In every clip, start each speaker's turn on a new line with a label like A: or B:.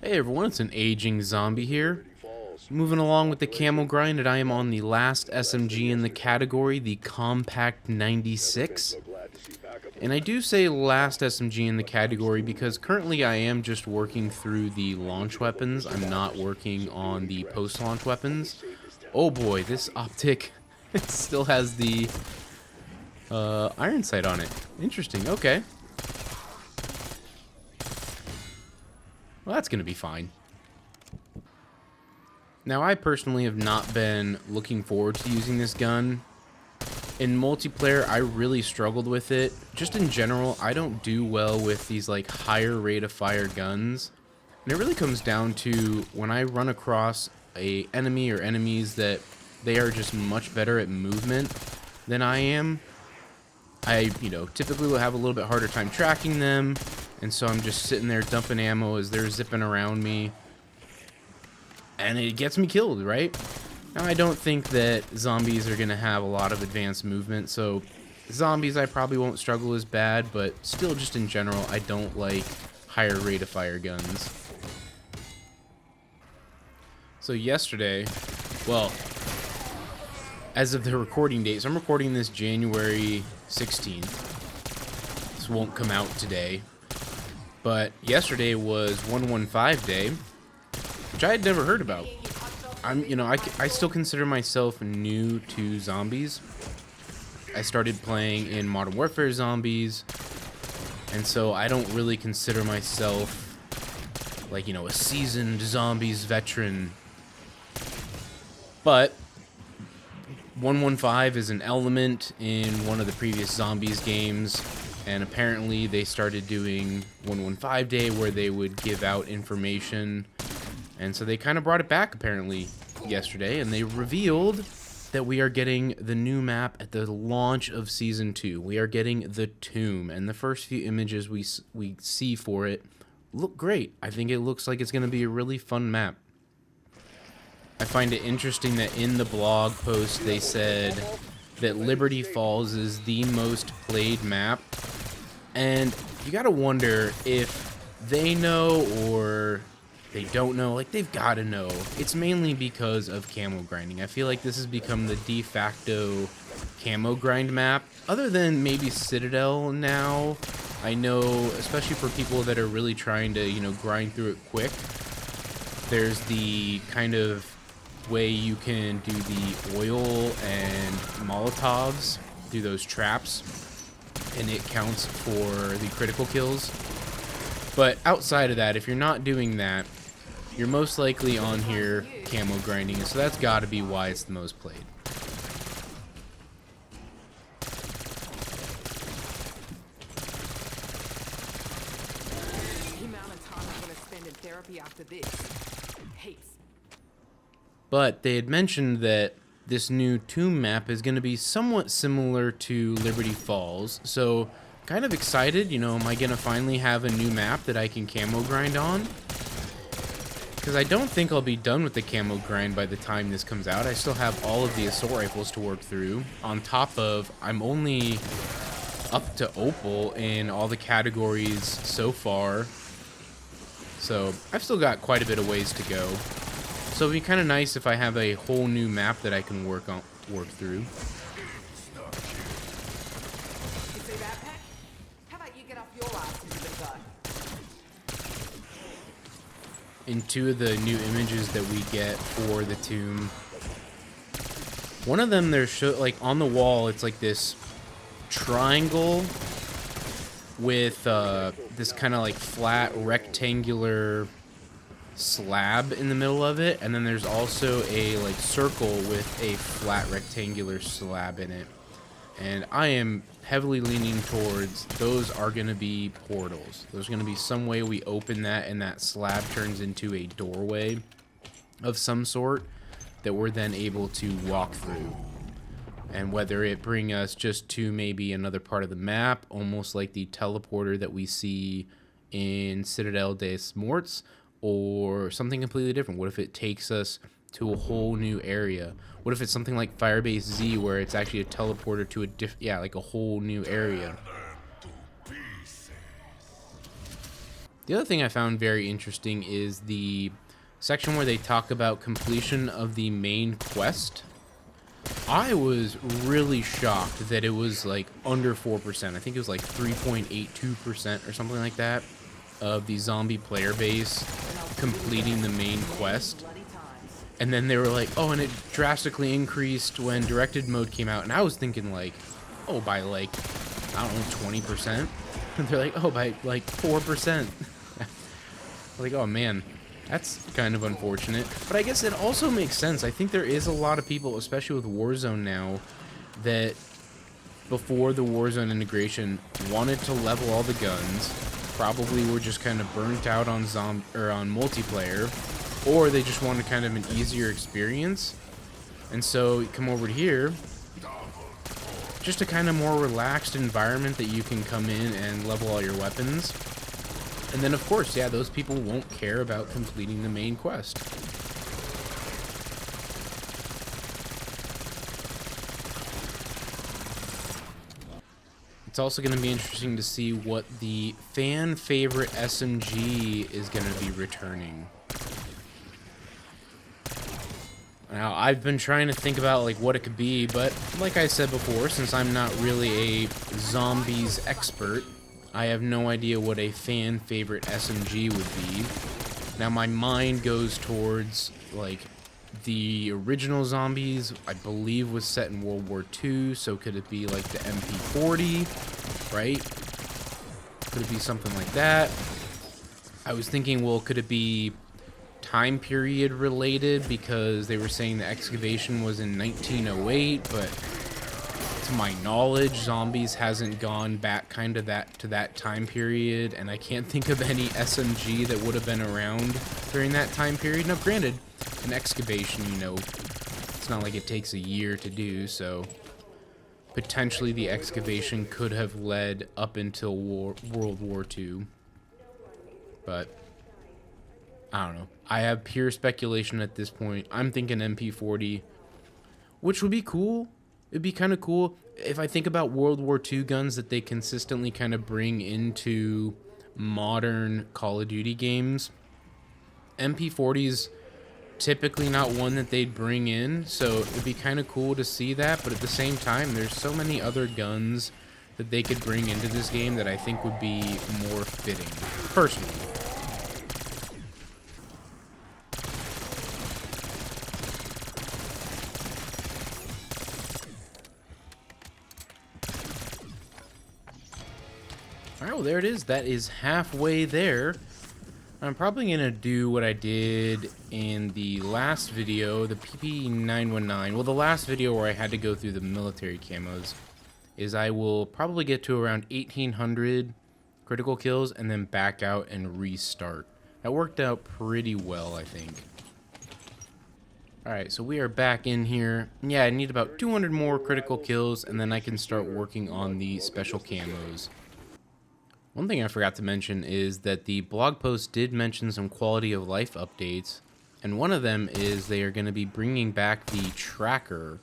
A: Hey everyone, it's an aging zombie here. Moving along with the camo grind, and I am on the last SMG in the category, the Kompakt 96. And I do say last SMG in the category because currently I am just working through the launch weapons. I'm not working on the post-launch weapons. Oh boy, this optic still has the iron sight on it. Interesting, okay. Well, that's going to be fine. Now, I personally have not been looking forward to using this gun. In multiplayer, I really struggled with it. Just in general, I don't do well with these like higher rate of fire guns. And it really comes down to when I run across a enemy or enemies that they are just much better at movement than I am. I, typically will have a little bit harder time tracking them. And so I'm just sitting there dumping ammo as they're zipping around me. And it gets me killed, right? Now, I don't think that zombies are going to have a lot of advanced movement. So zombies I probably won't struggle as bad. But still, just in general, I don't like higher rate of fire guns. So yesterday, well, as of the recording date, so I'm recording this January 16th. This won't come out today. But yesterday was 115 day, which I had never heard about. I still consider myself new to zombies. I started playing in Modern Warfare Zombies, and so I don't really consider myself like, a seasoned zombies veteran. But 115 is an element in one of the previous zombies games. And apparently they started doing 115 day where they would give out information. And so they kind of brought it back apparently yesterday. And they revealed that we are getting the new map at the launch of Season 2. We are getting the Tomb. And the first few images we see for it look great. I think it looks like it's going to be a really fun map. I find it interesting that in the blog post they said that Liberty Falls is the most played map. And you gotta wonder if they know or they don't know. Like, they've gotta know. It's mainly because of camo grinding. I feel like this has become the de facto camo grind map. Other than maybe Citadel now, I know, especially for people that are really trying to, grind through it quick, there's the kind of way you can do the oil and Molotovs, do those traps, and it counts for the critical kills. But outside of that, if you're not doing that, you're most likely on here camo grinding, and so that's got to be why it's the most played.
B: The amount of time I'm going to spend in therapy after this. Heaps.
A: But they had mentioned that this new Tomb map is going to be somewhat similar to Liberty Falls. So, kind of excited, am I going to finally have a new map that I can camo grind on? Because I don't think I'll be done with the camo grind by the time this comes out. I still have all of the assault rifles to work through. On top of, I'm only up to Opal in all the categories so far. So, I've still got quite a bit of ways to go. So it'd be kind of nice if I have a whole new map that I can work through.
B: You see that, Pack? How about you get off your ass and give it a go?
A: In two of the new images that we get for the Tomb, one of them there's like on the wall, it's like this triangle with this kind of like flat rectangular slab in the middle of it, and then there's also a like circle with a flat rectangular slab in it. And I am heavily leaning towards those are going to be portals. There's going to be some way we open that and that slab turns into a doorway of some sort that we're then able to walk through. And whether it bring us just to maybe another part of the map, almost like the teleporter that we see in Citadel des Morts, or something completely different. What if it takes us to a whole new area? What if it's something like Firebase Z, where it's actually a teleporter to a whole new area? The other thing I found very interesting is the section where they talk about completion of the main quest. I was really shocked that it was like under 4%. I think it was like 3.82% or something like that of the zombie player base completing the main quest. And then they were like, oh, and it drastically increased when directed mode came out. And I was thinking like, oh, by like, I don't know, 20%. And they're like, oh, by like 4%. Like, oh man, that's kind of unfortunate. But I guess it also makes sense. I think there is a lot of people, especially with Warzone now, that before the Warzone integration wanted to level all the guns, probably were just kind of burnt out on on multiplayer, or they just wanted kind of an easier experience. And so you come over here, just a kind of more relaxed environment that you can come in and level all your weapons. And then, of course, yeah, those people won't care about completing the main quest. It's also going to be interesting to see what the fan favorite SMG is going to be returning. Now, I've been trying to think about like what it could be, but like I said before, since I'm not really a zombies expert, I have no idea what a fan favorite SMG would be. Now my mind goes towards like the original zombies, I believe was set in World War II, so could it be like the MP40, right? Could it be something like that? I was thinking, well, could it be time period related, because they were saying the excavation was in 1908, but to my knowledge, zombies hasn't gone back kind of to that time period, and I can't think of any SMG that would have been around during that time period. Now, granted, an excavation, you know, it's not like it takes a year to do, so potentially the excavation could have led up until World War II, but I don't know. I have pure speculation at this point. I'm thinking MP40, which would be cool. It'd be kind of cool if I think about World War II guns that they consistently kind of bring into modern Call of Duty games. MP40's typically not one that they'd bring in, so it'd be kind of cool to see that, but at the same time, there's so many other guns that they could bring into this game that I think would be more fitting, personally. Alright, well there it is. That is halfway there. I'm probably going to do what I did in the last video, the PP919. Well, the last video where I had to go through the military camos, is I will probably get to around 1,800 critical kills and then back out and restart. That worked out pretty well, I think. Alright, so we are back in here. Yeah, I need about 200 more critical kills, and then I can start working on the special camos. One thing I forgot to mention is that the blog post did mention some quality of life updates, and one of them is they are going to be bringing back the tracker,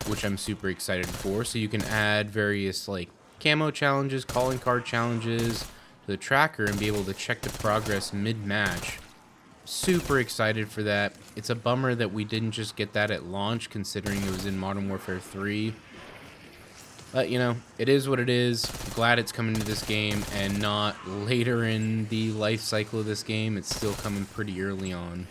A: which I'm super excited for, so you can add various like camo challenges, calling card challenges to the tracker and be able to check the progress mid-match. Super excited for that. It's a bummer that we didn't just get that at launch, considering it was in Modern Warfare 3. But, you know, it is what it is. Glad it's coming to this game and not later in the life cycle of this game. It's still coming pretty early on.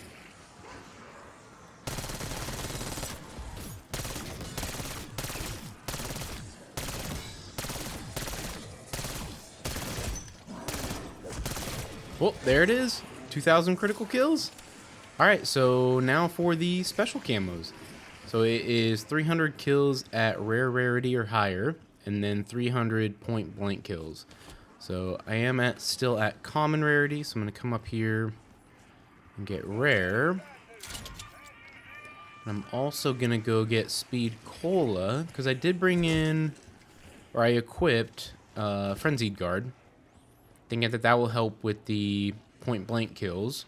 A: Well, there it is. 2,000 critical kills. Alright, so now for the special camos. So it is 300 kills at rare rarity or higher, and then 300 point blank kills. So I am still at common rarity, so I'm going to come up here and get rare. And I'm also going to go get speed cola, because I did bring in, or I equipped Frenzied Guard, thinking that that will help with the point blank kills.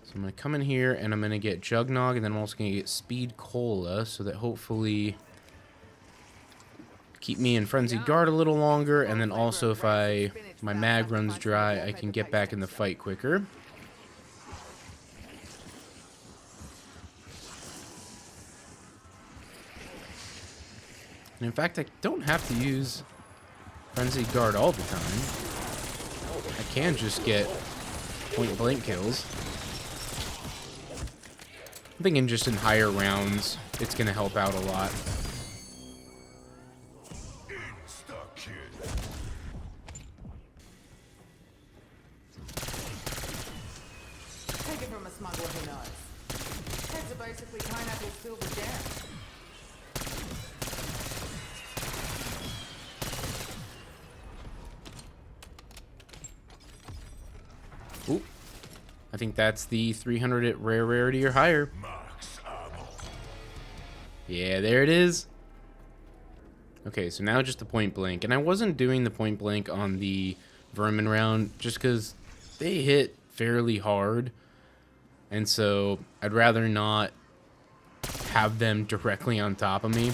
A: So I'm going to come in here and I'm going to get Jugnog, and then I'm also going to get Speed Cola, so that hopefully keep me in frenzied guard a little longer, and then also if my mag runs dry, I can get back in the fight quicker. And in fact, I don't have to use frenzied guard all the time. I can just get point blank kills. I'm thinking just in higher rounds, it's going to help out a lot.
B: Take it from a smuggler who knows. Heads are basically pineapple silver jam.
A: Oop. I think that's the 300 at rare rarity or higher. Yeah, there it is. Okay, so now just the point blank. And I wasn't doing the point blank on the vermin round just because they hit fairly hard. And so I'd rather not have them directly on top of me.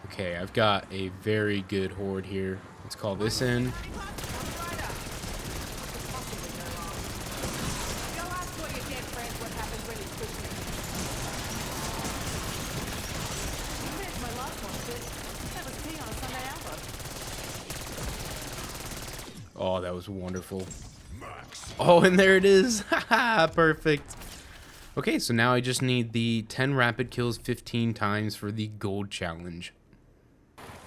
A: Okay, I've got a very good horde here. Let's call this in. Oh, that was wonderful. Oh, and there it is. Haha, perfect. Okay, so now I just need the 10 rapid kills 15 times for the gold challenge.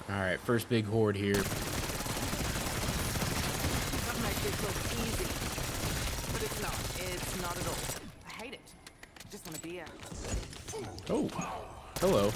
A: Alright, first big horde here.
B: That makes this look easy. But it's not. It's not at all. I hate it. I just want a beer.
A: Oh, hello.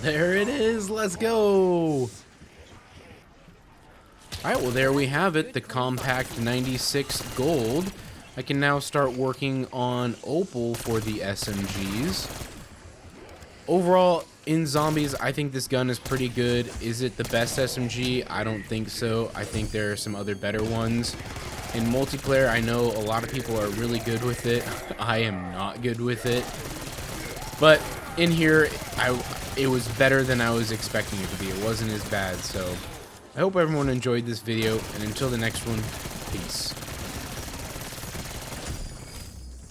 A: There it is. Let's go. Alright, well there we have it. The Kompakt 96 gold. I can now start working on Opal for the SMGs. Overall, in zombies, I think this gun is pretty good. Is it the best SMG? I don't think so. I think there are some other better ones. In multiplayer, I know a lot of people are really good with it. I am not good with it. But in here, it was better than I was expecting it to be. It wasn't as bad, so I hope everyone enjoyed this video, and until the next one, peace.